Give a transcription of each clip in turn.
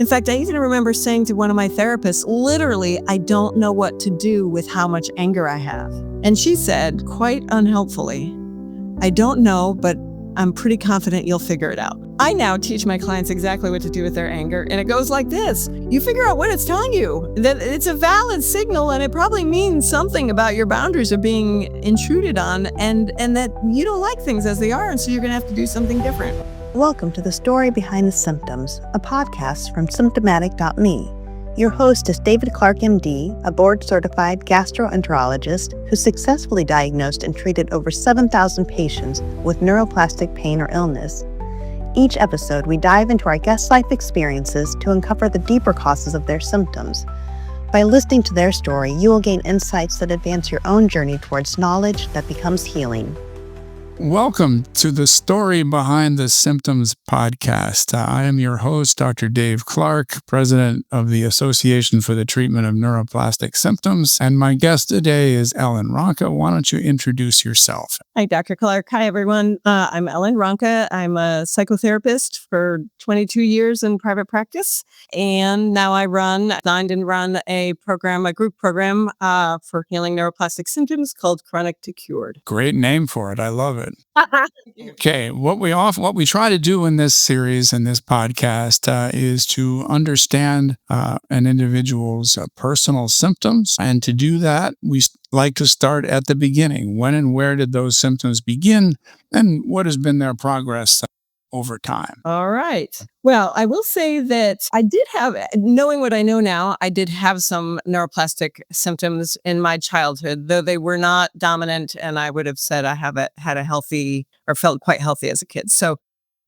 In fact, I even remember saying to one of my therapists, literally, I don't know what to do with how much anger I have. And she said, quite unhelpfully, I don't know, but I'm pretty confident you'll figure it out. I now teach my clients exactly what to do with their anger, and it goes like this. You figure out what it's telling you, that it's a valid signal, and it probably means something about your boundaries are being intruded on, and that you don't like things as they are, and so you're going to have to do something different. Welcome to The Story Behind the Symptoms, a podcast from Symptomatic.me. Your host is David Clark, MD, a board-certified gastroenterologist who successfully diagnosed and treated over 7,000 patients with neuroplastic pain or illness. Each episode, we dive into our guests' life experiences to uncover the deeper causes of their symptoms. By listening to their story, you will gain insights that advance your own journey towards knowledge that becomes healing. Welcome to the Story Behind the Symptoms podcast. I am your host, Dr. Dave Clark, president of the Association for the Treatment of Neuroplastic Symptoms, and my guest today is Ellen Ronca. Why don't you introduce yourself? Hi, Dr. Clark. Hi, everyone. I'm Ellen Ronca. I'm a psychotherapist for 22 years in private practice, and now I designed and run a group program for healing neuroplastic symptoms called Chronic to Cured. Great name for it. I love it. Okay, what we try to do in this series and this podcast is to understand an individual's personal symptoms, and to do that, we like to start at the beginning. When and where did those symptoms begin, and what has been their progress over time? All right. Well, I will say that I did have, knowing what I know now, I did have some neuroplastic symptoms in my childhood, though they were not dominant, and I would have said I had a healthy or felt quite healthy as a kid. So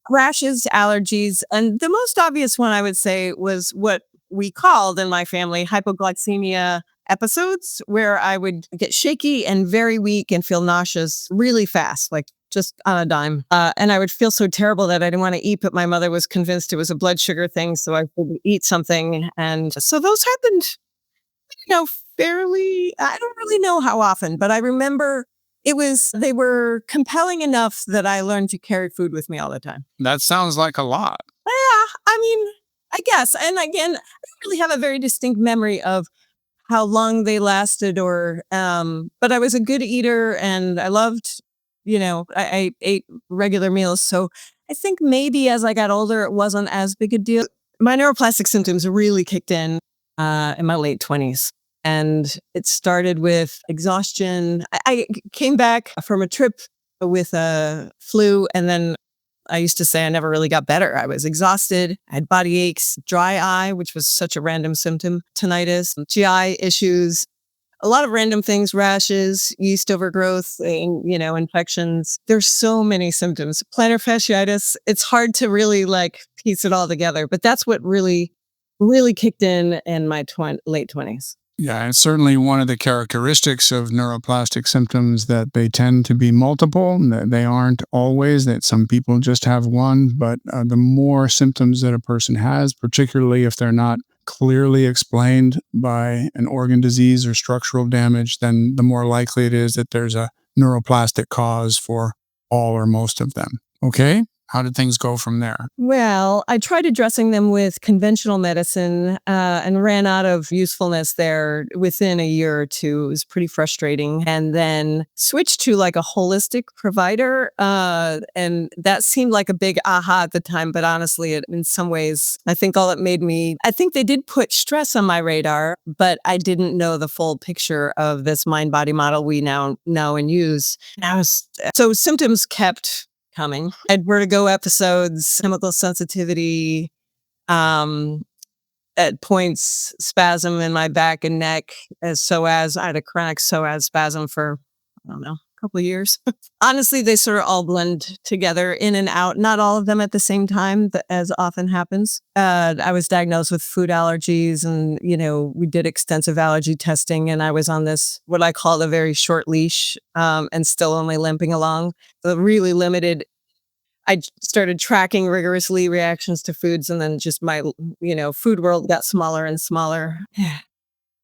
rashes, allergies, and the most obvious one I would say was what we called in my family hypoglycemia episodes, where I would get shaky and very weak and feel nauseous really fast, like just on a dime. And I would feel so terrible that I didn't want to eat, but my mother was convinced it was a blood sugar thing, so I would eat something. And so those happened, fairly, I don't really know how often, but I remember they were compelling enough that I learned to carry food with me all the time. That sounds like a lot. Yeah, I guess. And again, I don't really have a very distinct memory of how long they lasted but I was a good eater and I loved, I ate regular meals. So I think maybe as I got older, it wasn't as big a deal. My neuroplastic symptoms really kicked in my late 20s. And it started with exhaustion. I came back from a trip with a flu, and then I used to say I never really got better. I was exhausted, I had body aches, dry eye, which was such a random symptom, tinnitus, GI issues, a lot of random things, rashes, yeast overgrowth, infections. There's so many symptoms. Plantar fasciitis, it's hard to really piece it all together, but that's what really, really kicked in my late 20s. Yeah, and certainly one of the characteristics of neuroplastic symptoms that they tend to be multiple. They aren't always, that some people just have one, but the more symptoms that a person has, particularly if they're not clearly explained by an organ disease or structural damage, then the more likely it is that there's a neuroplastic cause for all or most of them. Okay? How did things go from there? Well, I tried addressing them with conventional medicine and ran out of usefulness there within a year or two. It was pretty frustrating. And then switched to a holistic provider. And that seemed like a big aha at the time. But honestly, in some ways, I think they did put stress on my radar, but I didn't know the full picture of this mind-body model we now know and use. So symptoms kept coming. I had vertigo episodes, chemical sensitivity, at points, spasm in my back and neck, I had a chronic psoas spasm for, a couple of years. Honestly, they sort of all blend together in and out, not all of them at the same time, as often happens. I was diagnosed with food allergies and, we did extensive allergy testing, and I was on this, what I call a very short leash, and still only limping along. Really limited. I started tracking rigorously reactions to foods, and then just my, food world got smaller and smaller.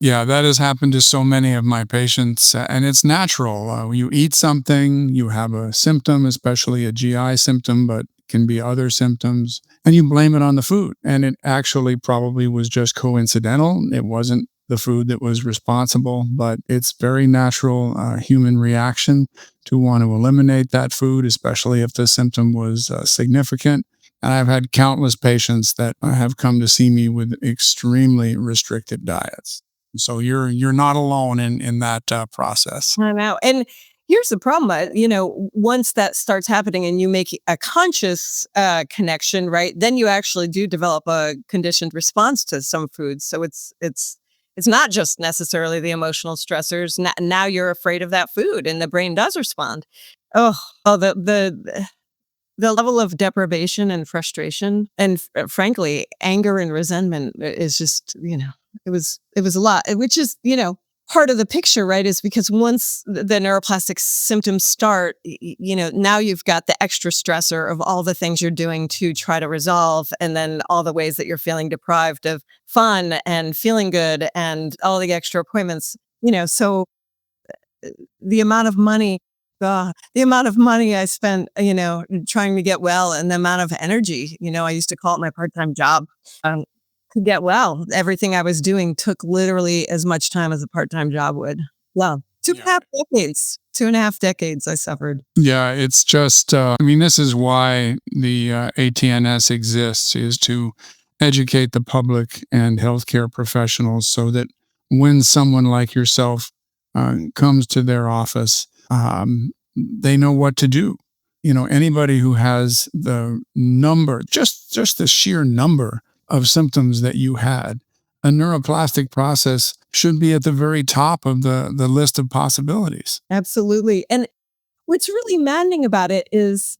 Yeah, that has happened to so many of my patients, and it's natural. You eat something, you have a symptom, especially a GI symptom, but can be other symptoms, and you blame it on the food. And it actually probably was just coincidental. It wasn't the food that was responsible, but it's very natural human reaction to want to eliminate that food, especially if the symptom was significant. And I've had countless patients that have come to see me with extremely restricted diets. So you're not alone in that process. I know. And here's the problem, once that starts happening and you make a conscious connection, right? Then you actually do develop a conditioned response to some foods. So it's not just necessarily the emotional stressors. Now you're afraid of that food, and the brain does respond. Oh, the level of deprivation and frustration, and frankly, anger and resentment is just, it was a lot, which is, part of the picture, right? Is because once the neuroplastic symptoms start, now you've got the extra stressor of all the things you're doing to try to resolve, and then all the ways that you're feeling deprived of fun and feeling good and all the extra appointments, so the amount of money, the amount of money I spent, trying to get well, and the amount of energy, I used to call it my part-time job, to get well. Everything I was doing took literally as much time as a part-time job would. Wow. Two and a half decades. 2.5 decades I suffered. Yeah, it's just, this is why the ATNS exists, is to educate the public and healthcare professionals so that when someone like yourself comes to their office, they know what to do. Anybody who has the number, just the sheer number of symptoms that you had, a neuroplastic process should be at the very top of the list of possibilities. Absolutely. And what's really maddening about it is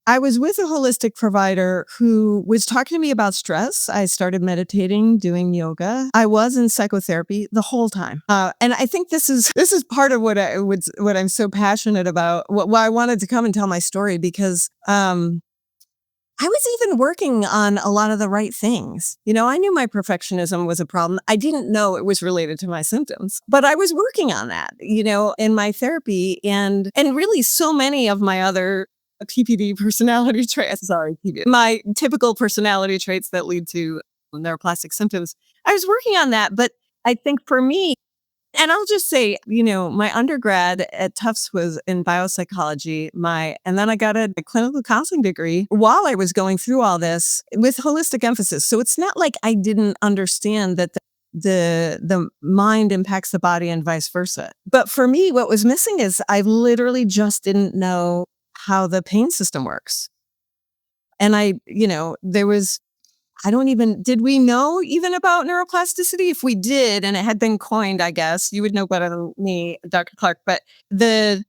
I was with a holistic provider who was talking to me about stress. I started meditating, doing yoga. I was in psychotherapy the whole time. And I think this is part of what I'm so passionate about, why I wanted to come and tell my story, because I was even working on a lot of the right things. I knew my perfectionism was a problem. I didn't know it was related to my symptoms, but I was working on that, in my therapy, and really so many of my other PPD personality traits, my typical personality traits that lead to neuroplastic symptoms. I was working on that, but I think for me, and I'll just say, my undergrad at Tufts was in biopsychology, and then I got a clinical counseling degree while I was going through all this with holistic emphasis. So it's not like I didn't understand that the mind impacts the body and vice versa. But for me, what was missing is I literally just didn't know how the pain system works. And did we know even about neuroplasticity? If we did, and it had been coined, I guess, you would know better than me, Dr. Clark, but I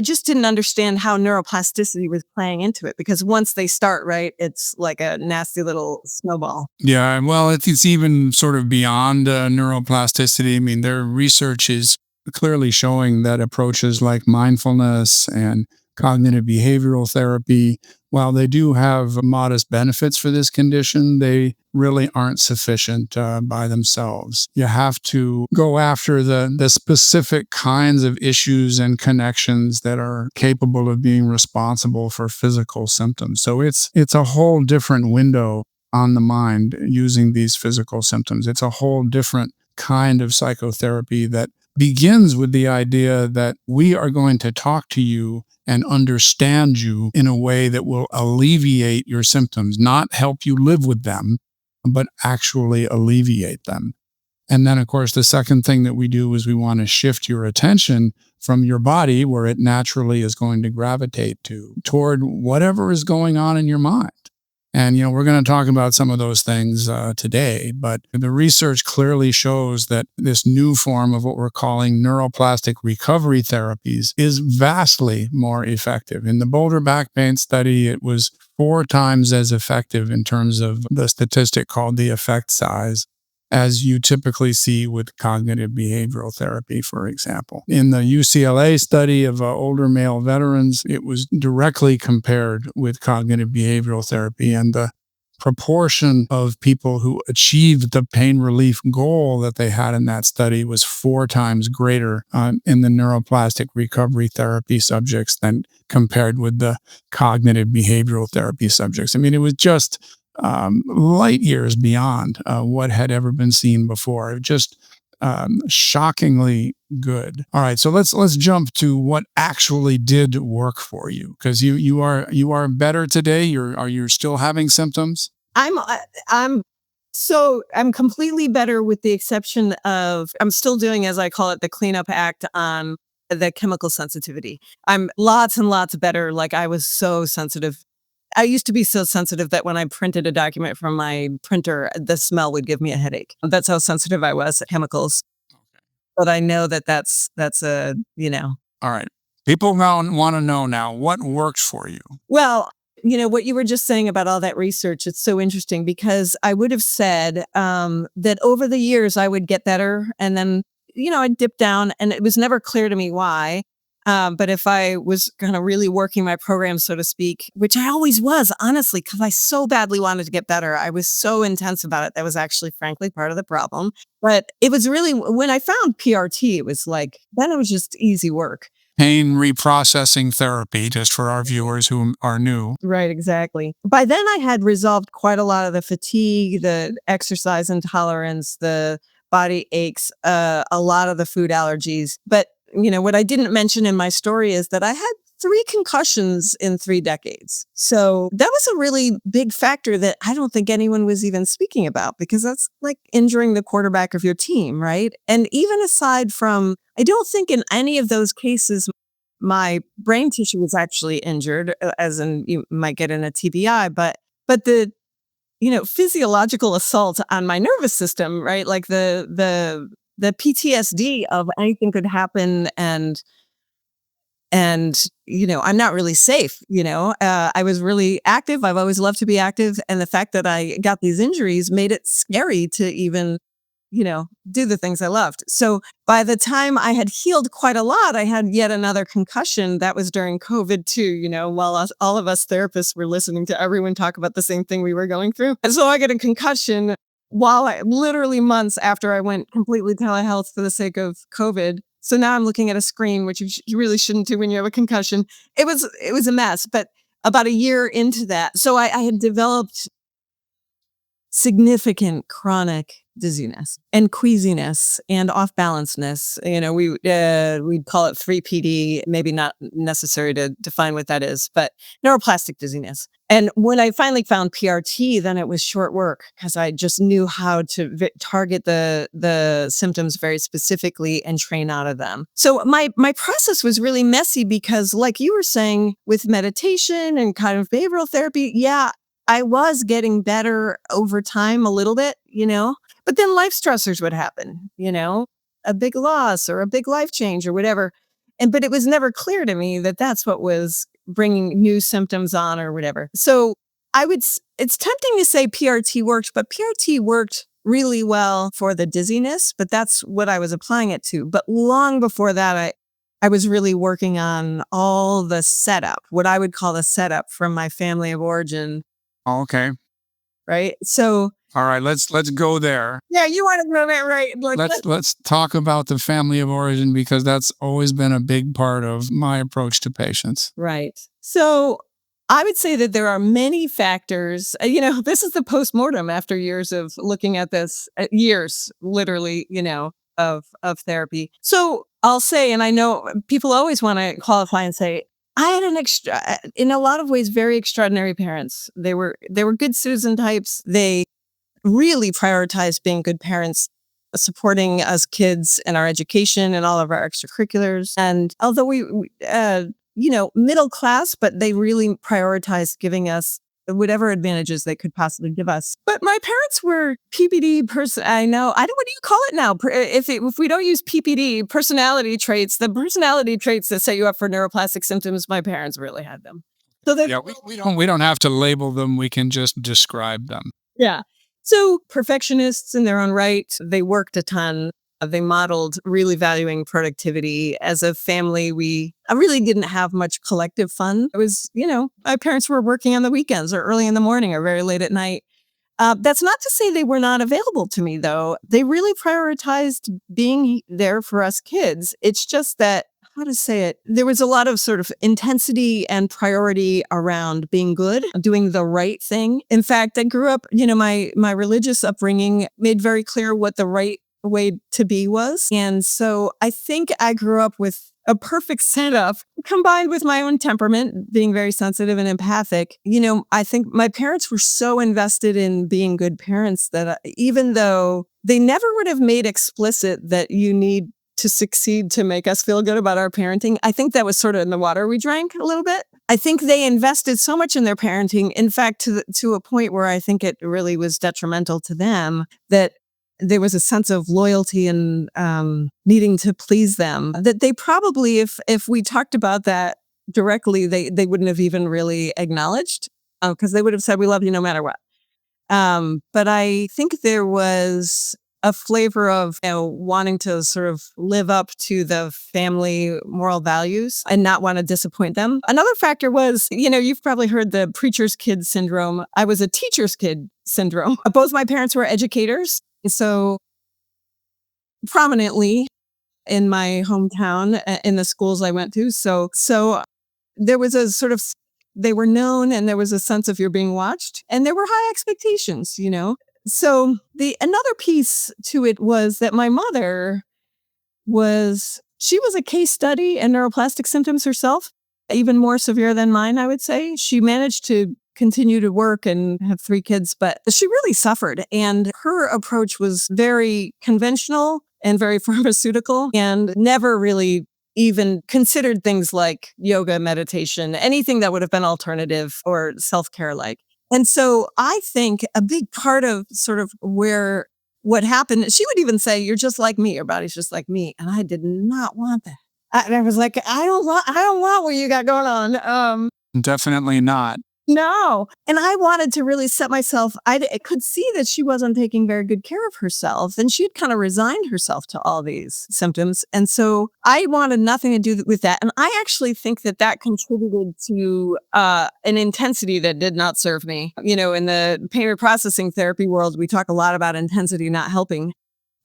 just didn't understand how neuroplasticity was playing into it, because once they start, right, it's like a nasty little snowball. Yeah, well, it's even sort of beyond neuroplasticity. Their research is clearly showing that approaches like mindfulness and cognitive behavioral therapy, while they do have modest benefits for this condition, they really aren't sufficient by themselves. You have to go after the specific kinds of issues and connections that are capable of being responsible for physical symptoms. So it's a whole different window on the mind using these physical symptoms. It's a whole different kind of psychotherapy that begins with the idea that we are going to talk to you and understand you in a way that will alleviate your symptoms, not help you live with them, but actually alleviate them. And then, of course, the second thing that we do is we want to shift your attention from your body, where it naturally is going to gravitate toward whatever is going on in your mind. And, we're going to talk about some of those things today, but the research clearly shows that this new form of what we're calling neuroplastic recovery therapies is vastly more effective. In the Boulder back pain study, it was 4 times as effective in terms of the statistic called the effect size, as you typically see with cognitive behavioral therapy, for example. In the UCLA study of older male veterans, it was directly compared with cognitive behavioral therapy, and the proportion of people who achieved the pain relief goal that they had in that study was 4 times greater in the neuroplastic recovery therapy subjects than compared with the cognitive behavioral therapy subjects. I mean, it was just light years beyond what had ever been seen before. Just shockingly good. All right, so let's jump to what actually did work for you, because you are better today. Are you still having symptoms? I'm I'm completely better with the exception of I'm still doing, as I call it, the cleanup act on the chemical sensitivity. I'm lots and lots better. Like I was so sensitive. I used to be so sensitive that when I printed a document from my printer, the smell would give me a headache. That's how sensitive I was to chemicals. But I know that that's a, All right. People now want to know now what works for you. well, what you were just saying about all that research, it's so interesting because I would have said that over the years I would get better and then, I'd dip down and it was never clear to me why. But if I was kind of really working my program, so to speak, which I always was, honestly, because I so badly wanted to get better. I was so intense about it. That was actually, frankly, part of the problem. But it was really when I found PRT, it was like, then it was just easy work. Pain reprocessing therapy, just for our viewers who are new. Right, exactly. By then, I had resolved quite a lot of the fatigue, the exercise intolerance, the body aches, a lot of the food allergies. But, what I didn't mention in my story is that I had 3 concussions in 3 decades. So that was a really big factor that I don't think anyone was even speaking about because that's like injuring the quarterback of your team, right? And even aside from, I don't think in any of those cases, my brain tissue was actually injured, as in you might get in a TBI, but the physiological assault on my nervous system, right? Like the PTSD of anything could happen and I'm not really safe. I was really active. I've always loved to be active, and the fact that I got these injuries made it scary to even do the things I loved. So by the time I had healed quite a lot, I had yet another concussion. That was during COVID too, while all of us therapists were listening to everyone talk about the same thing we were going through. And so I got a concussion while literally months after I went completely telehealth for the sake of COVID. So now I'm looking at a screen, which you really shouldn't do when you have a concussion. It was a mess, but about a year into that, so I had developed significant chronic dizziness and queasiness and off balanceness. We'd call it 3PD, maybe not necessary to define what that is, but neuroplastic dizziness. And when I finally found PRT, then it was short work because I just knew how to target the symptoms very specifically and train out of them. So my process was really messy because, like you were saying, with meditation and cognitive behavioral therapy, yeah, I was getting better over time a little bit, but then life stressors would happen, a big loss or a big life change or whatever. But it was never clear to me that that's what was bringing new symptoms on or whatever. So it's tempting to say PRT worked, but PRT worked really well for the dizziness, but that's what I was applying it to. But long before that, I was really working on all the setup, what I would call the setup from my family of origin. Okay. Right. So, all right, let's go there. Yeah, you want to know that, right? Let's talk about the family of origin because that's always been a big part of my approach to patients. Right. So I would say that there are many factors. This is the postmortem after years of looking at this, years, literally, of therapy. So I'll say, and I know people always want to qualify and say, I had in a lot of ways, very extraordinary parents. They were good citizen types. They really prioritized being good parents, supporting us kids in our education and all of our extracurriculars. And although we middle class, but they really prioritized giving us whatever advantages they could possibly give us. But my parents were PPD I know. What do you call it now? If we don't use PPD, personality traits, the personality traits that set you up for neuroplastic symptoms, my parents really had them. So we don't have to label them. We can just describe them. Yeah. So perfectionists in their own right, they worked a ton. They modeled really valuing productivity. As a family, I really didn't have much collective fun. It was, my parents were working on the weekends or early in the morning or very late at night. That's not to say they were not available to me, though. They really prioritized being there for us kids. It's just that, how to say it, there was a lot of sort of intensity and priority around being good, doing the right thing. In fact, I grew up, my religious upbringing made very clear what the right way to be was. And so I think I grew up with a perfect setup combined with my own temperament, being very sensitive and empathic. I think my parents were so invested in being good parents that even though they never would have made explicit that you need to succeed to make us feel good about our parenting, I think that was sort of in the water we drank a little bit. I think they invested so much in their parenting, in fact, to a point where I think it really was detrimental to them, that there was a sense of loyalty and needing to please them that they probably, if we talked about that directly, they wouldn't have even really acknowledged, because they would have said, we love you no matter what. But I think there was a flavor of wanting to sort of live up to the family moral values and not want to disappoint them. Another factor was, you've probably heard the preacher's kid syndrome. I was a teacher's kid syndrome. Both my parents were educators. So prominently in my hometown, in the schools I went to. So there was a sort of, they were known and there was a sense of you're being watched and there were high expectations, So another piece to it was that my mother she was a case study in neuroplastic symptoms herself, even more severe than mine, I would say. She managed to continue to work and have 3 kids, but she really suffered. And her approach was very conventional and very pharmaceutical and never really even considered things like yoga, meditation, anything that would have been alternative or self-care like. And so I think a big part of sort of what happened, she would even say, you're just like me. Your body's just like me. And I did not want that. And I was like, I don't want what you got going on. Definitely not. No. And I wanted to really set myself, I could see that she wasn't taking very good care of herself. And she'd kind of resigned herself to all these symptoms. And so I wanted nothing to do with that. And I actually think that contributed to an intensity that did not serve me. In the payment processing therapy world, we talk a lot about intensity not helping,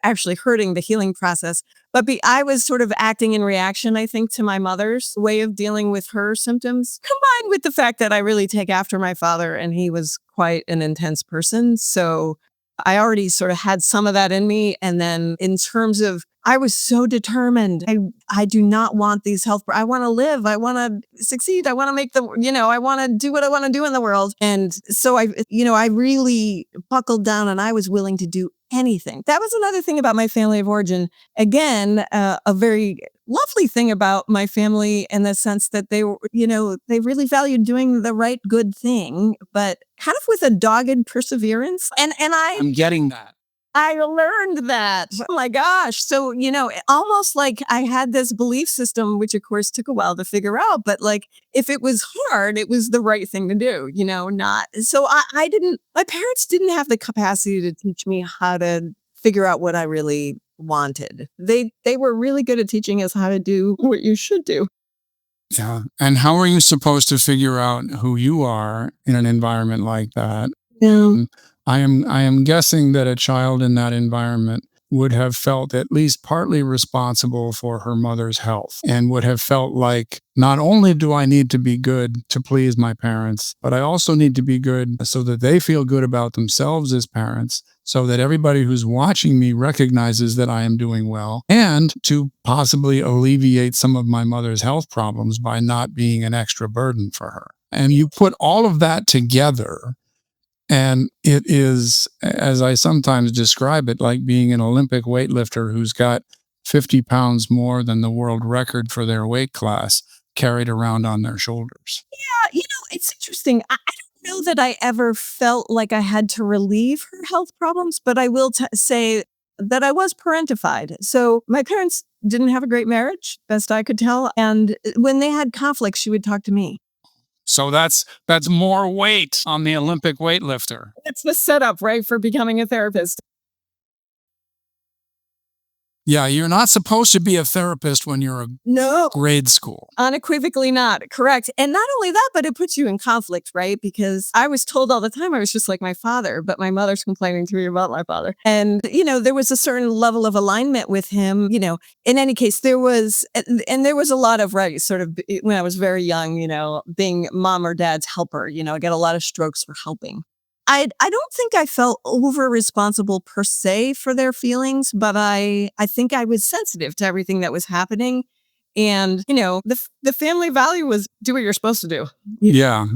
actually hurting the healing process. But I was sort of acting in reaction, I think, to my mother's way of dealing with her symptoms, combined with the fact that I really take after my father and he was quite an intense person. So I already sort of had some of that in me. And then in terms of, I was so determined. I do not want these I want to live. I want to succeed. I want to make I want to do what I want to do in the world. And so I really buckled down and I was willing to do anything. That was another thing about my family of origin. Again, a very lovely thing about my family in the sense that they were, they really valued doing the right, good thing, but kind of with a dogged perseverance. And I'm getting that. I learned that. Oh my gosh. So, almost like I had this belief system, which of course took a while to figure out, but like if it was hard, it was the right thing to do, not. So my parents didn't have the capacity to teach me how to figure out what I really wanted. They were really good at teaching us how to do what you should do. Yeah. And how are you supposed to figure out who you are in an environment like that? Yeah. I am guessing that a child in that environment would have felt at least partly responsible for her mother's health and would have felt like, not only do I need to be good to please my parents, but I also need to be good so that they feel good about themselves as parents, so that everybody who's watching me recognizes that I am doing well, and to possibly alleviate some of my mother's health problems by not being an extra burden for her. And you put all of that together, and it is, as I sometimes describe it, like being an Olympic weightlifter who's got 50 pounds more than the world record for their weight class carried around on their shoulders. Yeah, it's interesting. I don't know that I ever felt like I had to relieve her health problems, but I will say that I was parentified. So my parents didn't have a great marriage, best I could tell. And when they had conflicts, she would talk to me. So that's more weight on the Olympic weightlifter. It's the setup, right, for becoming a therapist. Yeah, you're not supposed to be a therapist when you're a No. grade school. Unequivocally not. Correct. And not only that, but it puts you in conflict, right? Because I was told all the time I was just like my father, but my mother's complaining to me about my father. And, there was a certain level of alignment with him, in any case, there was a lot of, right, sort of when I was very young, being mom or dad's helper, I get a lot of strokes for helping. I don't think I felt over responsible per se for their feelings, but I think I was sensitive to everything that was happening. And, the family value was do what you're supposed to do. Yeah,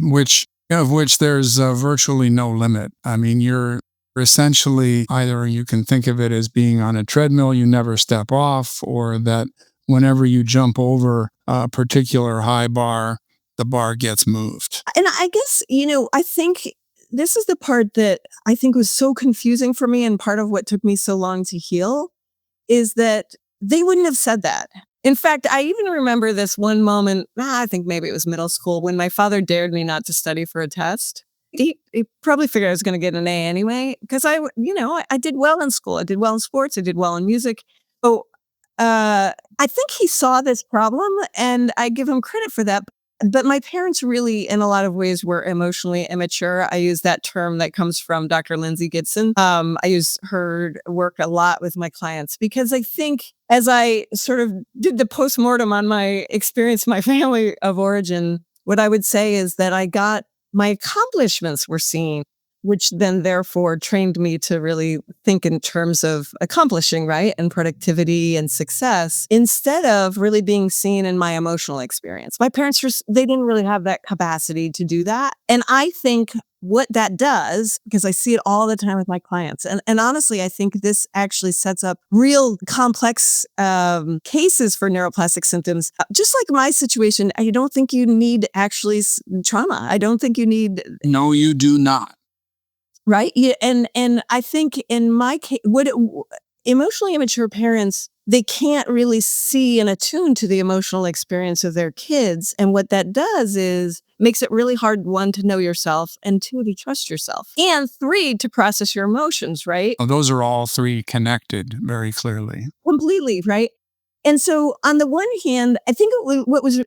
of which there's virtually no limit. I mean, you're essentially either you can think of it as being on a treadmill, you never step off, or that whenever you jump over a particular high bar, the bar gets moved. And I guess, I think this is the part that I think was so confusing for me and part of what took me so long to heal is that they wouldn't have said that. In fact, I even remember this one moment, I think maybe it was middle school, when my father dared me not to study for a test. He probably figured I was going to get an A anyway, because I did well in school. I did well in sports. I did well in music. So I think he saw this problem, and I give him credit for that. But my parents really, in a lot of ways, were emotionally immature. I use that term that comes from Dr. Lindsay Gibson. I use her work a lot with my clients because I think as I sort of did the postmortem on my experience, my family of origin, what I would say is that my accomplishments were seen, which then therefore trained me to really think in terms of accomplishing, right? And productivity and success instead of really being seen in my emotional experience. My parents, they didn't really have that capacity to do that. And I think what that does, because I see it all the time with my clients, and honestly, I think this actually sets up real complex cases for neuroplastic symptoms. Just like my situation, I don't think you need actually trauma. I don't think you need. No, you do not. Right. Yeah. And I think in my case, emotionally immature parents, they can't really see and attune to the emotional experience of their kids. And what that does is makes it really hard, one, to know yourself, and two, to trust yourself, and three, to process your emotions, right? Oh, those are all three connected very clearly. Completely, right? And so on the one hand, I think what was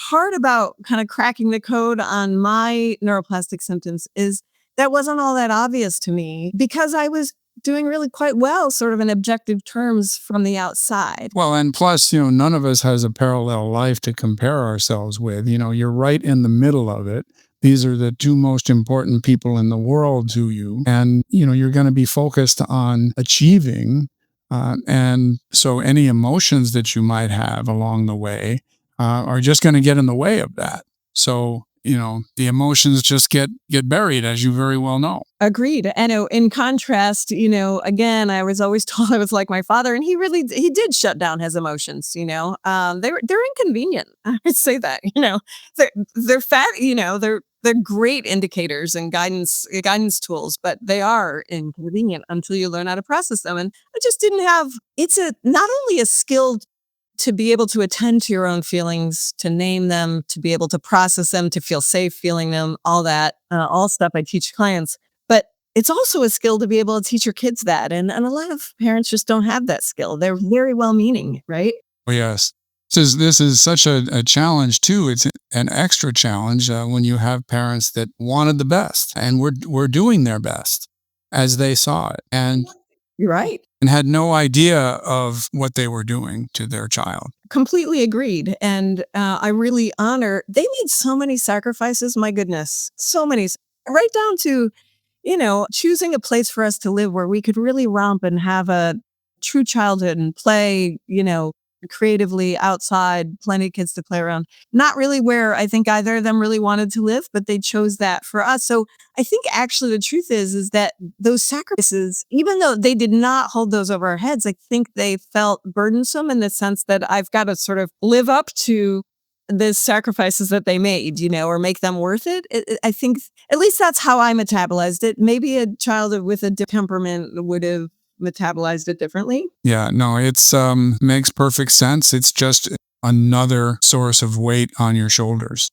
hard about kind of cracking the code on my neuroplastic symptoms is that wasn't all that obvious to me because I was doing really quite well, sort of in objective terms from the outside. Well, and plus, none of us has a parallel life to compare ourselves with. You're right in the middle of it. These are the two most important people in the world to you. And, you're going to be focused on achieving. And so any emotions that you might have along the way are just going to get in the way of that. So, the emotions just get buried, as you very well know. Agreed. And in contrast, again, I was always told I was like my father, and he did shut down his emotions. They're inconvenient. I would say that. They're fat. They're great indicators and guidance tools, but they are inconvenient until you learn how to process them. And I just didn't have. It's not only a skill to be able to attend to your own feelings, to name them, to be able to process them, to feel safe feeling them, all that, all stuff I teach clients. But it's also a skill to be able to teach your kids that. And a lot of parents just don't have that skill. They're very well-meaning, right? Oh, yes. This is such a challenge, too. It's an extra challenge when you have parents that wanted the best and were doing their best as they saw it. And you're right. And had no idea of what they were doing to their child. Completely agreed. And I really honor, they made so many sacrifices, my goodness, so many, right down to, choosing a place for us to live where we could really romp and have a true childhood and play, creatively outside, plenty of kids to play around. Not really where I think either of them really wanted to live, but they chose that for us. So I think actually the truth is that those sacrifices, even though they did not hold those over our heads, I think they felt burdensome in the sense that I've got to sort of live up to the sacrifices that they made, or make them worth it. I think at least that's how I metabolized it. Maybe a child with a temperament would have metabolized it differently. Yeah, no, it's makes perfect sense. It's just another source of weight on your shoulders.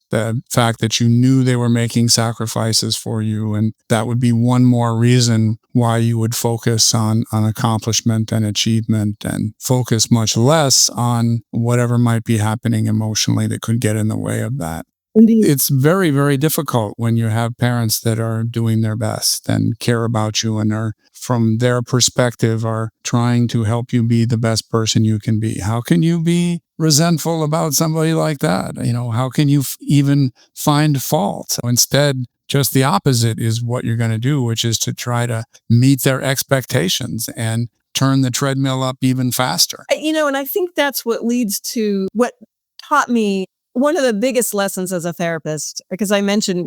the fact that you knew they were making sacrifices for you. And that would be one more reason why you would focus on accomplishment and achievement and focus much less on whatever might be happening emotionally that could get in the way of that. Indeed. It's very, very difficult when you have parents that are doing their best and care about you and are, from their perspective, are trying to help you be the best person you can be. How can you be resentful about somebody like that? How can you even find fault? Instead, just the opposite is what you're going to do, which is to try to meet their expectations and turn the treadmill up even faster. And I think that's what leads to what taught me one of the biggest lessons as a therapist, because I mentioned,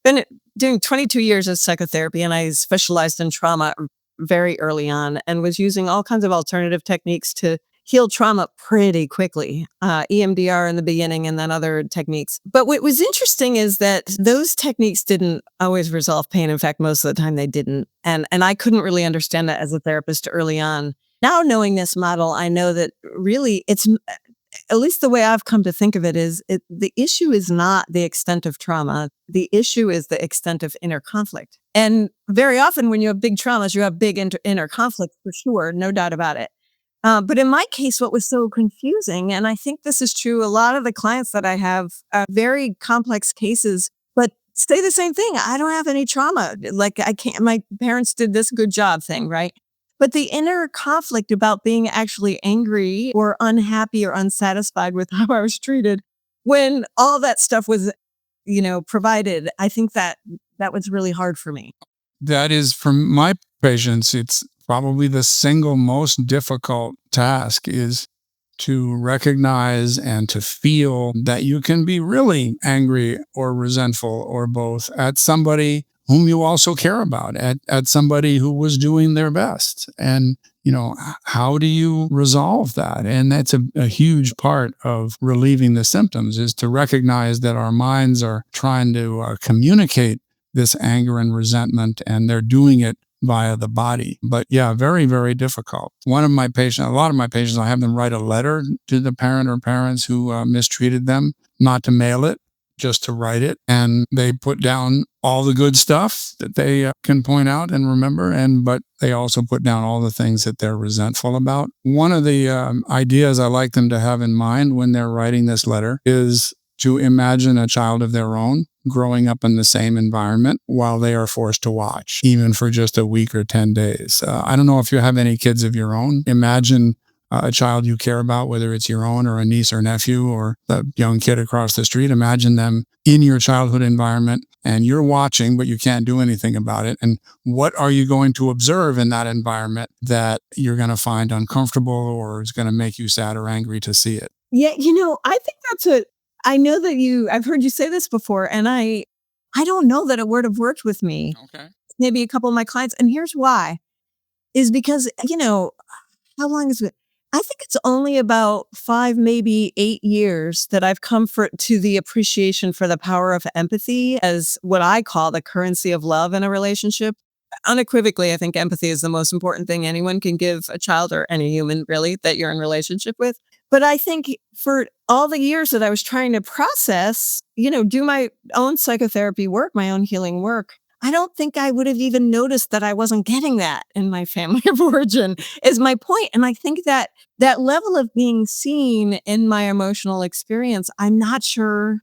been doing 22 years of psychotherapy, and I specialized in trauma very early on and was using all kinds of alternative techniques to heal trauma pretty quickly, EMDR in the beginning and then other techniques. But what was interesting is that those techniques didn't always resolve pain. In fact, most of the time they didn't. And I couldn't really understand that as a therapist early on. Now, knowing this model, I know that really it's, at least the way I've come to think of it, is the issue is not the extent of trauma. The issue is the extent of inner conflict. And very often when you have big traumas, you have big inner conflict for sure, no doubt about it. But in my case, what was so confusing, and I think this is true, a lot of the clients that I have are very complex cases, but say the same thing. I don't have any trauma. Like my parents did this good job thing, right? But the inner conflict about being actually angry or unhappy or unsatisfied with how I was treated when all that stuff was, provided, I think that was really hard for me. That is, for my patients, it's probably the single most difficult task is to recognize and to feel that you can be really angry or resentful or both at somebody whom you also care about, at somebody who was doing their best. And, how do you resolve that? And that's a huge part of relieving the symptoms, is to recognize that our minds are trying to communicate this anger and resentment, and they're doing it via the body. But yeah, very, very difficult. A lot of my patients, I have them write a letter to the parent or parents who mistreated them, not to mail it, just to write it. And they put down all the good stuff that they can point out and remember, but they also put down all the things that they're resentful about. One of the ideas I like them to have in mind when they're writing this letter is to imagine a child of their own growing up in the same environment while they are forced to watch, even for just a week or 10 days. I don't know if you have any kids of your own. Imagine a child you care about, whether it's your own or a niece or nephew or the young kid across the street. Imagine them in your childhood environment and you're watching, but you can't do anything about it. And what are you going to observe in that environment that you're going to find uncomfortable or is going to make you sad or angry to see it? Yeah, I think I know that I've heard you say this before, and I don't know that it would have worked with me. Okay. Maybe a couple of my clients. And here's why, is because, how long is it? I think it's only about 5, maybe 8 years that I've come to the appreciation for the power of empathy as what I call the currency of love in a relationship. Unequivocally, I think empathy is the most important thing anyone can give a child or any human really that you're in relationship with. But I think for all the years that I was trying to process, do my own psychotherapy work, my own healing work, I don't think I would have even noticed that I wasn't getting that in my family of origin, is my point. And I think that level of being seen in my emotional experience, I'm not sure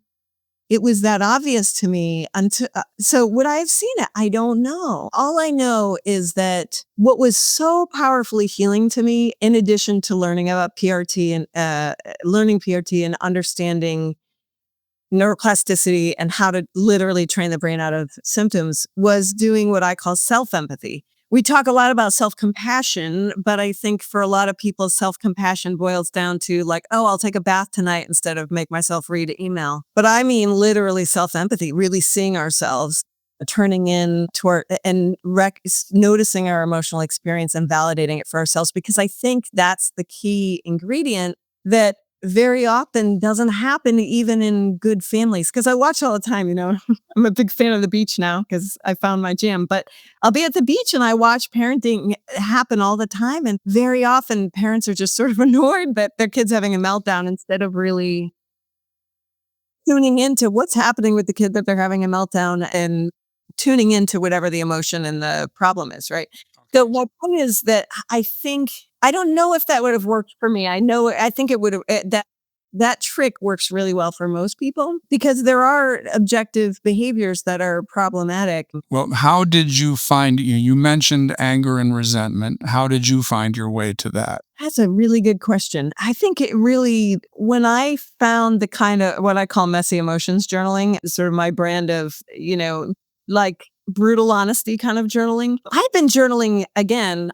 it was that obvious to me until, so would I have seen it? I don't know. All I know is that what was so powerfully healing to me, in addition to learning about PRT and learning PRT and understanding neuroplasticity and how to literally train the brain out of symptoms, was doing what I call self-empathy. We talk a lot about self-compassion, but I think for a lot of people, self-compassion boils down to like, oh, I'll take a bath tonight instead of make myself read an email. But I mean literally self-empathy, really seeing ourselves, turning in toward and noticing our emotional experience and validating it for ourselves, because I think that's the key ingredient that very often doesn't happen even in good families. Because I watch all the time, I'm a big fan of the beach now because I found my jam, but I'll be at the beach and I watch parenting happen all the time. And very often parents are just sort of annoyed that their kid's having a meltdown instead of really tuning into what's happening with the kid that they're having a meltdown and tuning into whatever the emotion and the problem is, right? So my point is that I think I don't know if that would have worked for me. I think it would have that trick works really well for most people because there are objective behaviors that are problematic. Well, how did you find, you mentioned anger and resentment. How did you find your way to that? That's a really good question. I think it really, when I found the kind of what I call messy emotions journaling, sort of my brand of, like brutal honesty kind of journaling. I've been journaling again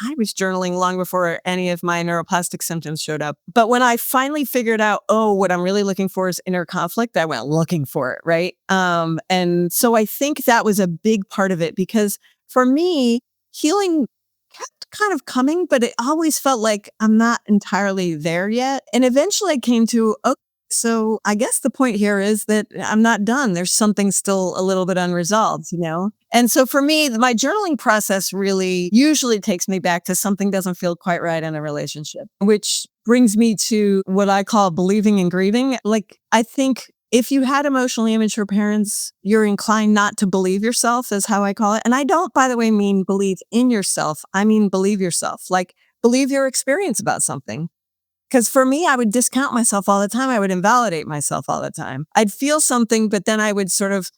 I was journaling long before any of my neuroplastic symptoms showed up. But when I finally figured out, what I'm really looking for is inner conflict, I went looking for it, right? And so I think that was a big part of it because for me, healing kept kind of coming, but it always felt like I'm not entirely there yet. And eventually I came to, okay, so I guess the point here is that I'm not done. There's something still a little bit unresolved. And so for me, my journaling process really usually takes me back to something doesn't feel quite right in a relationship, which brings me to what I call believing and grieving. Like, I think if you had emotionally immature parents, you're inclined not to believe yourself, is how I call it. And I don't, by the way, mean believe in yourself. I mean believe yourself, like believe your experience about something. Because for me, I would discount myself all the time. I would invalidate myself all the time. I'd feel something, but then I would sort of,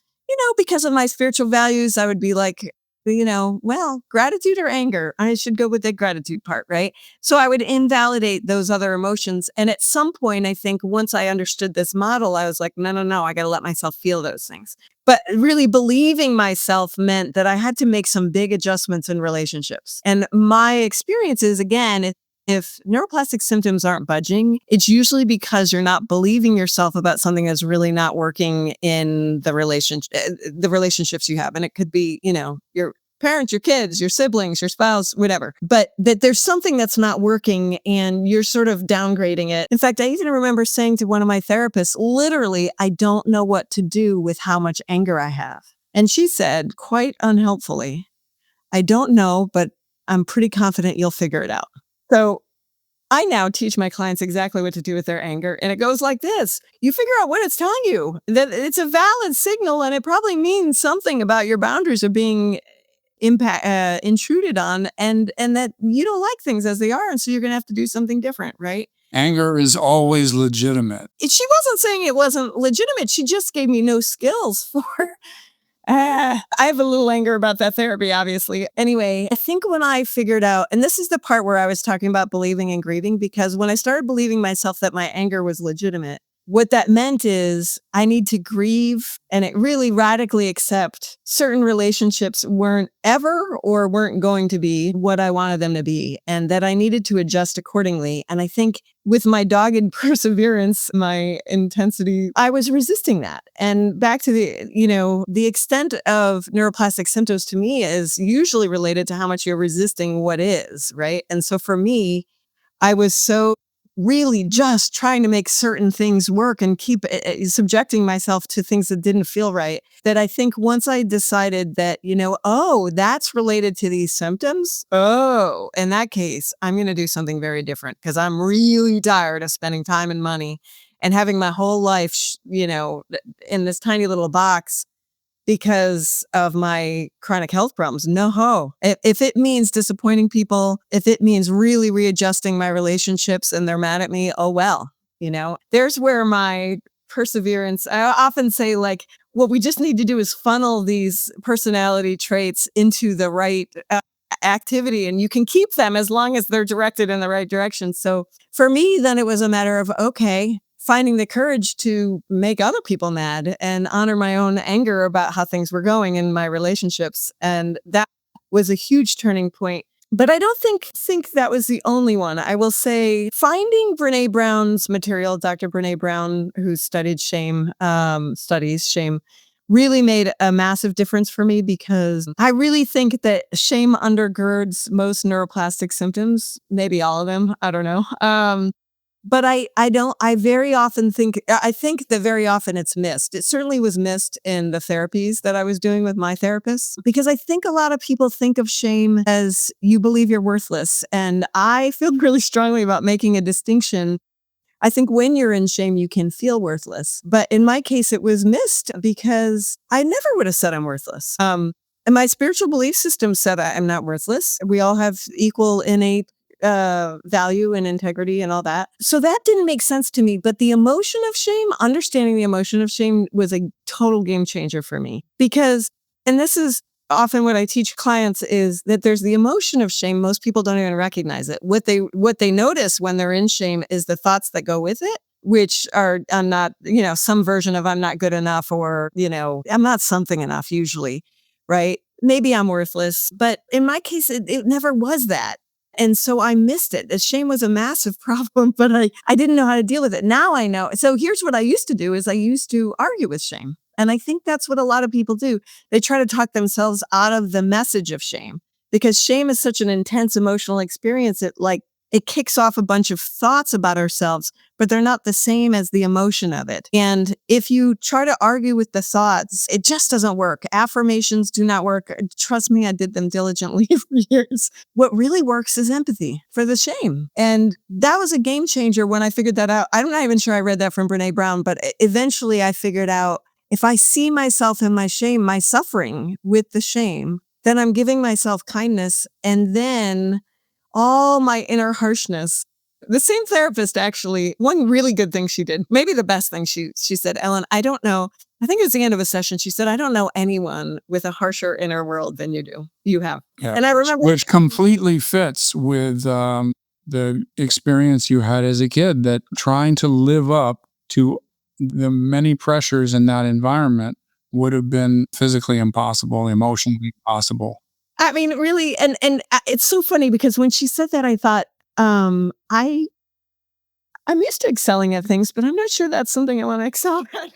because of my spiritual values, I would be like, well, gratitude or anger? I should go with the gratitude part, right? So I would invalidate those other emotions. And at some point, I think once I understood this model, I was like, no, I got to let myself feel those things. But really believing myself meant that I had to make some big adjustments in relationships. And my experiences, again, if neuroplastic symptoms aren't budging, it's usually because you're not believing yourself about something that's really not working in the relationships you have. And it could be, your parents, your kids, your siblings, your spouse, whatever. But that there's something that's not working and you're sort of downgrading it. In fact, I even remember saying to one of my therapists, literally, I don't know what to do with how much anger I have. And she said, quite unhelpfully, I don't know, but I'm pretty confident you'll figure it out. So I now teach my clients exactly what to do with their anger. And it goes like this. You figure out what it's telling you, that it's a valid signal and it probably means something about your boundaries are being intruded on and that you don't like things as they are. And so you're going to have to do something different, right? Anger is always legitimate. She wasn't saying it wasn't legitimate. She just gave me no skills for I have a little anger about that therapy, obviously. Anyway, I think when I figured out, and this is the part where I was talking about believing and grieving, because when I started believing myself that my anger was legitimate, what that meant is I need to grieve and it really radically accept certain relationships weren't ever or weren't going to be what I wanted them to be, and that I needed to adjust accordingly. And I think with my dogged perseverance, my intensity, I was resisting that. And back to the extent of neuroplastic symptoms to me is usually related to how much you're resisting what is, right? And so for me, I was so really just trying to make certain things work and keep subjecting myself to things that didn't feel right, that I think once I decided that, that's related to these symptoms. Oh, in that case, I'm going to do something very different because I'm really tired of spending time and money and having my whole life, in this tiny little box because of my chronic health problems. No. If it means disappointing people, if it means really readjusting my relationships and they're mad at me, oh well, there's where my perseverance, I often say like, what we just need to do is funnel these personality traits into the right activity and you can keep them as long as they're directed in the right direction. So for me, then it was a matter of, okay, finding the courage to make other people mad and honor my own anger about how things were going in my relationships. And that was a huge turning point. But I don't think that was the only one. I will say finding Brene Brown's material, Dr. Brene Brown, who studied studies shame, really made a massive difference for me because I really think that shame undergirds most neuroplastic symptoms, maybe all of them. I don't know. But I very often think that very often it's missed. It certainly was missed in the therapies that I was doing with my therapist, because I think a lot of people think of shame as you believe you're worthless. And I feel really strongly about making a distinction. I think when you're in shame, you can feel worthless. But in my case, it was missed because I never would have said I'm worthless. And my spiritual belief system said I'm not worthless. We all have equal innate value and integrity and all that. So that didn't make sense to me. But the emotion of shame, understanding the emotion of shame was a total game changer for me because, and this is often what I teach clients is that there's the emotion of shame. Most people don't even recognize it. What they notice when they're in shame is the thoughts that go with it, which are, I'm not, some version of I'm not good enough or, I'm not something enough usually, right? Maybe I'm worthless, but in my case, it never was that. And so I missed it. The shame was a massive problem, but I didn't know how to deal with it. Now I know. So here's what I used to do is I used to argue with shame. And I think that's what a lot of people do. They try to talk themselves out of the message of shame because shame is such an intense emotional experience. It kicks off a bunch of thoughts about ourselves, but they're not the same as the emotion of it. And if you try to argue with the thoughts, it just doesn't work. Affirmations do not work. Trust me, I did them diligently for years. What really works is empathy for the shame. And that was a game changer when I figured that out. I'm not even sure I read that from Brene Brown, but eventually I figured out if I see myself in my shame, my suffering with the shame, then I'm giving myself kindness. And then all my inner harshness. The same therapist, actually, one really good thing she did, maybe the best thing she said, Ellen, I don't know. I think it was the end of a session. She said, I don't know anyone with a harsher inner world than you do. You have. Yeah, and I remember. Which completely fits with the experience you had as a kid, that trying to live up to the many pressures in that environment would have been physically impossible, emotionally impossible. I mean, really, and it's so funny because when she said that, I thought, I'm used to excelling at things, but I'm not sure that's something I want to excel at.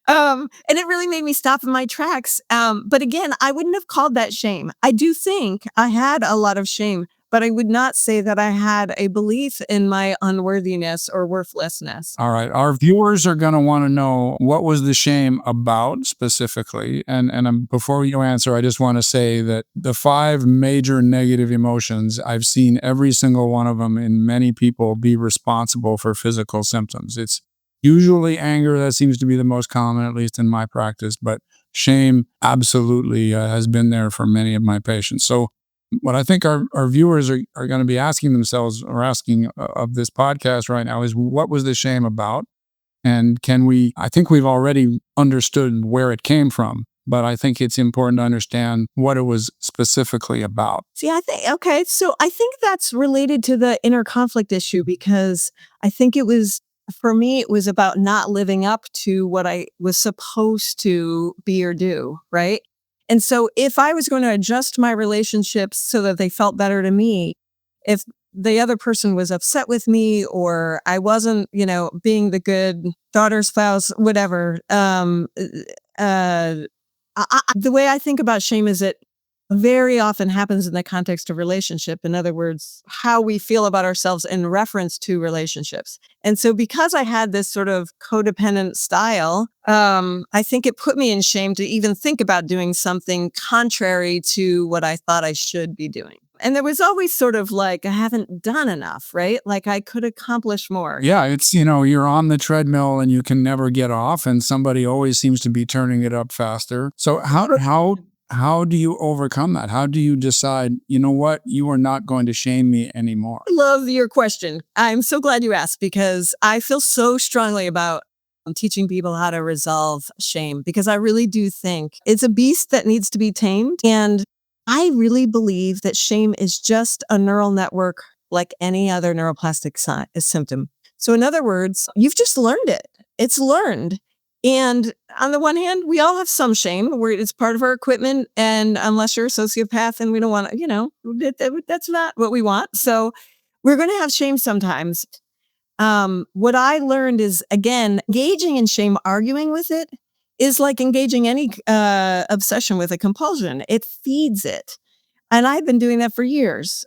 And it really made me stop in my tracks. But again, I wouldn't have called that shame. I do think I had a lot of shame, but I would not say that I had a belief in my unworthiness or worthlessness. All right. Our viewers are going to want to know, what was the shame about specifically? And before you answer, I just want to say that the 5 major negative emotions, I've seen every single one of them in many people be responsible for physical symptoms. It's usually anger that seems to be the most common, at least in my practice, but shame absolutely has been there for many of my patients. So what I think our viewers are going to be asking themselves, or asking of this podcast right now, is what was the shame about? And I think we've already understood where it came from, but I think it's important to understand what it was specifically about. See, so I think that's related to the inner conflict issue because I think for me, it was about not living up to what I was supposed to be or do, right? And so if I was going to adjust my relationships so that they felt better to me, if the other person was upset with me or I wasn't, being the good daughter, spouse, whatever, the way I think about shame is it very often happens in the context of relationship. In other words, how we feel about ourselves in reference to relationships. And so because I had this sort of codependent style, I think it put me in shame to even think about doing something contrary to what I thought I should be doing. And there was always sort of like, I haven't done enough, right? Like I could accomplish more. Yeah, it's, you're on the treadmill and you can never get off, and somebody always seems to be turning it up faster. So how do you overcome that? How do you decide, you know what, you are not going to shame me anymore? I love your question. I'm so glad you asked because I feel so strongly about teaching people how to resolve shame because I really do think it's a beast that needs to be tamed. And I really believe that shame is just a neural network like any other neuroplastic symptom. So in other words, you've just learned it. It's learned. And on the one hand, we all have some shame where it's part of our equipment. And unless you're a sociopath and we don't want to, that's not what we want. So we're going to have shame sometimes. What I learned is, again, engaging in shame, arguing with it is like engaging any obsession with a compulsion. It feeds it. And I've been doing that for years.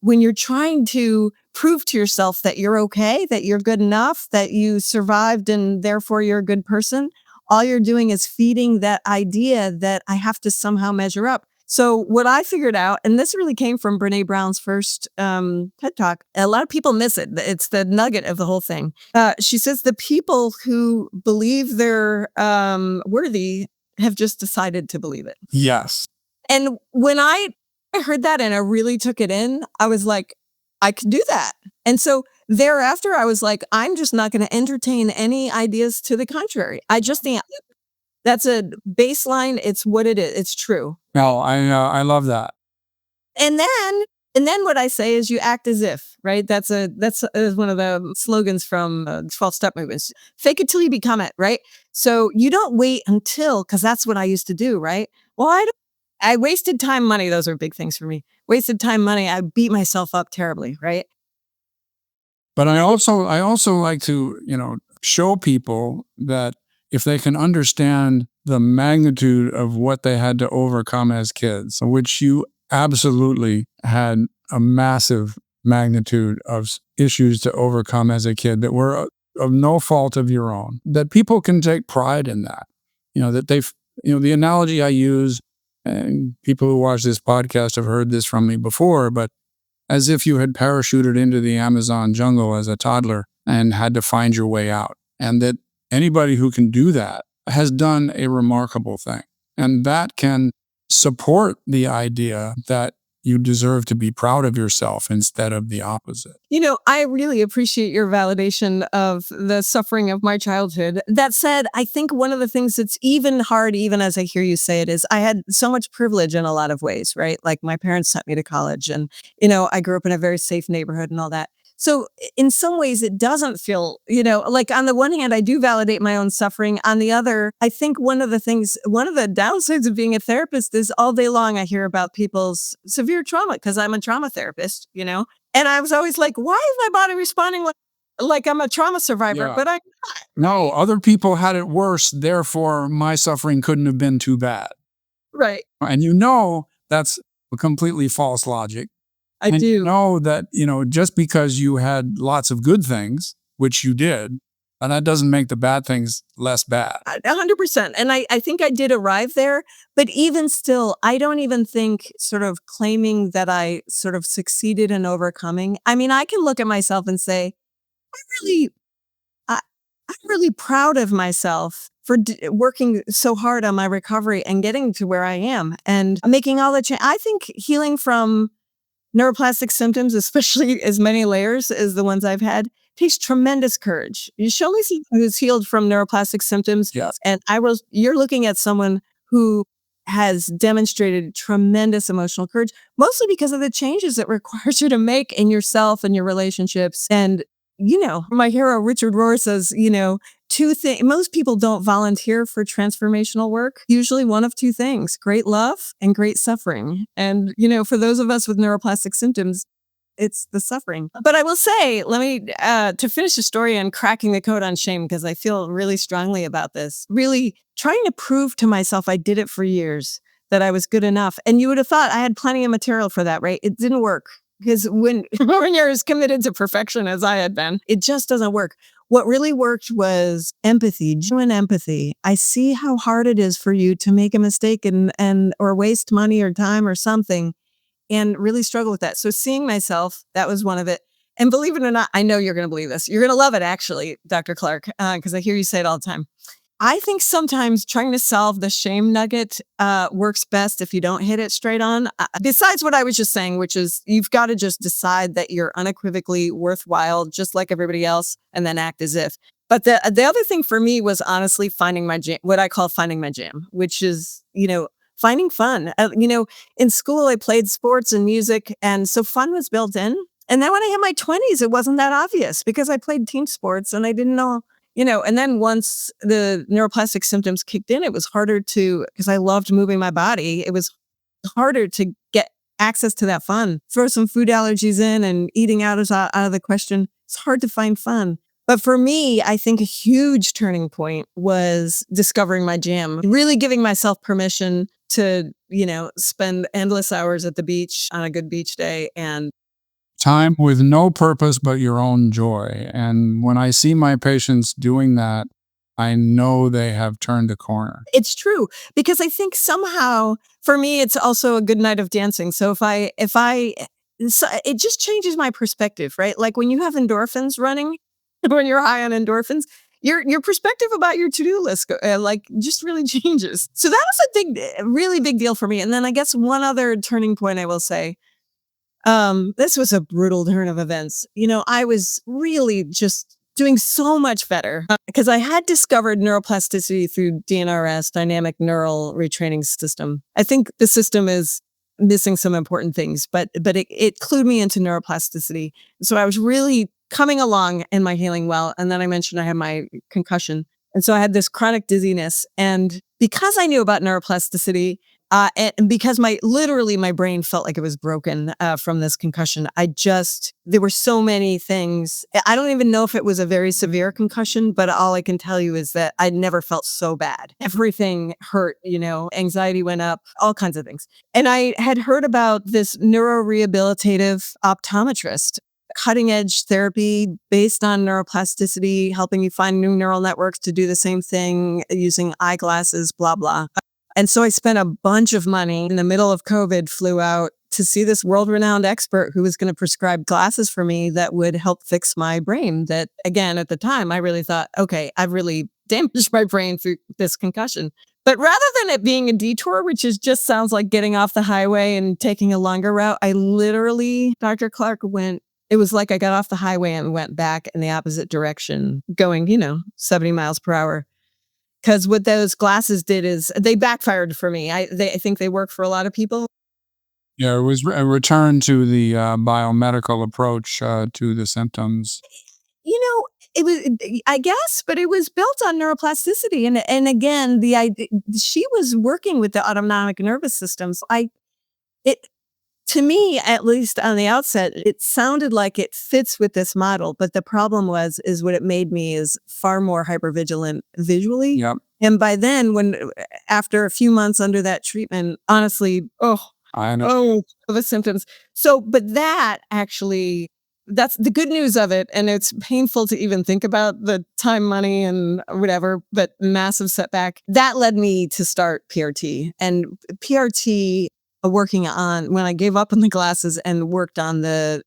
When you're trying to prove to yourself that you're okay, that you're good enough, that you survived and therefore you're a good person, all you're doing is feeding that idea that I have to somehow measure up. So what I figured out, and this really came from Brene Brown's first TED Talk, a lot of people miss it. It's the nugget of the whole thing. She says the people who believe they're worthy have just decided to believe it. Yes. And when I heard that and I really took it in, I was like, I could do that. And so thereafter, I was like, I'm just not going to entertain any ideas to the contrary. I just think that's a baseline. It's what it is. It's true. Well, I love that. And then what I say is you act as if, right? That's one of the slogans from 12-step movements. Fake it till you become it, right? So you don't wait until, because that's what I used to do, right? Well, I wasted time, money. Those are big things for me. Wasted time, money. I beat myself up terribly, right? But I also like to, show people that if they can understand the magnitude of what they had to overcome as kids, which you absolutely had a massive magnitude of issues to overcome as a kid that were of no fault of your own, that people can take pride in that. That they've, the analogy I use, and people who watch this podcast have heard this from me before, but as if you had parachuted into the Amazon jungle as a toddler and had to find your way out. And that anybody who can do that has done a remarkable thing. And that can support the idea that you deserve to be proud of yourself instead of the opposite. I really appreciate your validation of the suffering of my childhood. That said, I think one of the things that's even hard, even as I hear you say it, is I had so much privilege in a lot of ways, right? Like my parents sent me to college and, I grew up in a very safe neighborhood and all that. So in some ways, it doesn't feel, like on the one hand, I do validate my own suffering. On the other, I think one of the downsides of being a therapist is all day long I hear about people's severe trauma because I'm a trauma therapist, and I was always like, why is my body responding like I'm a trauma survivor? Yeah. But I'm No, other people had it worse. Therefore, my suffering couldn't have been too bad. right. And that's a completely false logic. I do. You know that, just because you had lots of good things, which you did, and that doesn't make the bad things less bad. 100%. And I think I did arrive there. But even still, I don't even think sort of claiming that I sort of succeeded in overcoming. I mean, I can look at myself and say, I'm really proud of myself for working so hard on my recovery and getting to where I am and making all the change. I think healing from neuroplastic symptoms, especially as many layers as the ones I've had, takes tremendous courage. You show me someone who's healed from neuroplastic symptoms, Yes. and you're looking at someone who has demonstrated tremendous emotional courage, mostly because of the changes it requires you to make in yourself and your relationships. And, my hero Richard Rohr says, two things. Most people don't volunteer for transformational work. Usually one of two things, great love and great suffering. And, for those of us with neuroplastic symptoms, it's the suffering. But I will say, let me, to finish the story on cracking the code on shame, because I feel really strongly about this, really trying to prove to myself I did it for years, that I was good enough. And you would have thought I had plenty of material for that, right? It didn't work. Because when you're as committed to perfection as I had been, it just doesn't work. What really worked was empathy, genuine empathy. I see how hard it is for you to make a mistake and or waste money or time or something and really struggle with that. So seeing myself, that was one of it. And believe it or not, I know you're going to believe this. You're going to love it, actually, Dr. Clark, because I hear you say it all the time. I think sometimes trying to solve the shame nugget works best if you don't hit it straight on. Besides what I was just saying, which is you've got to just decide that you're unequivocally worthwhile, just like everybody else, and then act as if. But the other thing for me was honestly finding my jam, what I call finding my jam, which is, finding fun. In school, I played sports and music, and so fun was built in. And then when I hit my 20s, it wasn't that obvious because I played team sports and I didn't know. And then once the neuroplastic symptoms kicked in, it was harder because I loved moving my body. It was harder to get access to that fun. Throw some food allergies in and eating out is out of the question. It's hard to find fun. But for me, I think a huge turning point was discovering my jam, really giving myself permission to, spend endless hours at the beach on a good beach day and time with no purpose but your own joy. And when I see my patients doing that, I know they have turned a corner. It's true, because I think somehow for me, it's also a good night of dancing. So so it just changes my perspective, right? Like when you have endorphins running, when you're high on endorphins, your perspective about your to-do list like just really changes. So that was really big deal for me. And then I guess one other turning point I will say, this was a brutal turn of events. I was really just doing so much better because I had discovered neuroplasticity through DNRS, dynamic neural retraining system. I think the system is missing some important things, but it clued me into neuroplasticity. So I was really coming along in my healing well. And then I mentioned I had my concussion. And so I had this chronic dizziness. And because I knew about neuroplasticity, and because literally my brain felt like it was broken from this concussion. There were so many things. I don't even know if it was a very severe concussion, but all I can tell you is that I never felt so bad. Everything hurt, anxiety went up, all kinds of things. And I had heard about this neurorehabilitative optometrist, cutting edge therapy based on neuroplasticity, helping you find new neural networks to do the same thing using eyeglasses, blah, blah. And so I spent a bunch of money in the middle of COVID, flew out to see this world-renowned expert who was going to prescribe glasses for me that would help fix my brain. That, again, at the time, I really thought, okay, I've really damaged my brain through this concussion. But rather than it being a detour, which just sounds like getting off the highway and taking a longer route, I literally, Dr. Clark it was like I got off the highway and went back in the opposite direction, going, 70 miles per hour. Because what those glasses did is they backfired for me. I think they work for a lot of people. Yeah, it was a return to the biomedical approach to the symptoms. It was, I guess, but it was built on neuroplasticity. And again, she was working with the autonomic nervous system. So to me, at least on the outset, it sounded like it fits with this model. But the problem is what it made me is far more hypervigilant visually. Yep. And by then, after a few months under that treatment, honestly, I know. the symptoms. So, but that's the good news of it. And it's painful to even think about the time, money, and whatever, but massive setback. That led me to start PRT. And PRT, working on when I gave up on the glasses and worked on the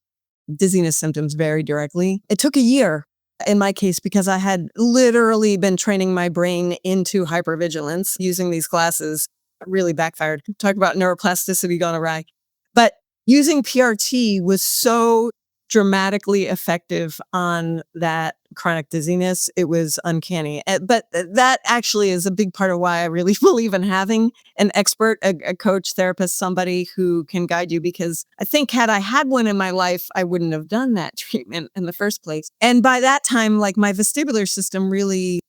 dizziness symptoms very directly. It took a year in my case because I had literally been training my brain into hypervigilance using these glasses. Really backfired. Talk about neuroplasticity gone awry. But using PRT was so dramatically effective on that chronic dizziness. It was uncanny. But that actually is a big part of why I really believe in having an expert, a coach, therapist, somebody who can guide you, because I think had I had one in my life, I wouldn't have done that treatment in the first place. And by that time, like my vestibular system really,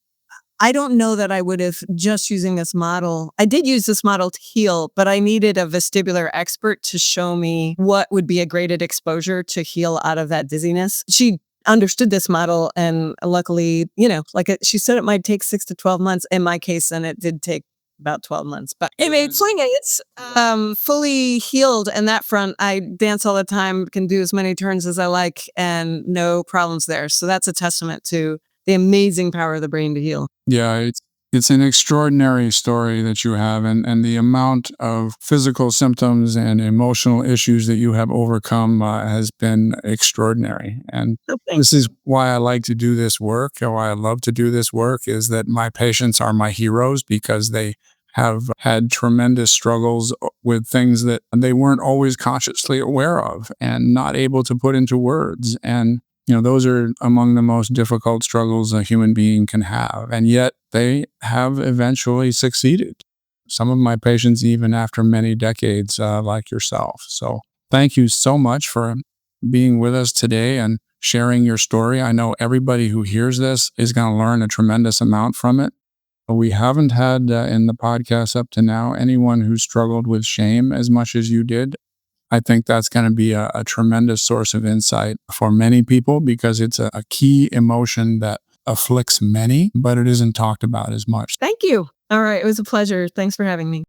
I don't know that I would have just using this model. I did use this model to heal, but I needed a vestibular expert to show me what would be a graded exposure to heal out of that dizziness. She understood this model, and luckily, she said it might take 6 to 12 months. In my case, then it did take about 12 months. But anyway, it's fully healed in that front. I dance all the time, can do as many turns as I like, and no problems there. So that's a testament to the amazing power of the brain to heal. Yeah, it's an extraordinary story that you have, and the amount of physical symptoms and emotional issues that you have overcome has been extraordinary. And this is why I like to do this work, or why I love to do this work, is that my patients are my heroes because they have had tremendous struggles with things that they weren't always consciously aware of and not able to put into words. And those are among the most difficult struggles a human being can have. And yet they have eventually succeeded. Some of my patients, even after many decades, like yourself. So thank you so much for being with us today and sharing your story. I know everybody who hears this is going to learn a tremendous amount from it. We haven't had in the podcast up to now anyone who struggled with shame as much as you did. I think that's going to be a tremendous source of insight for many people, because it's a key emotion that afflicts many, but it isn't talked about as much. Thank you. All right. It was a pleasure. Thanks for having me.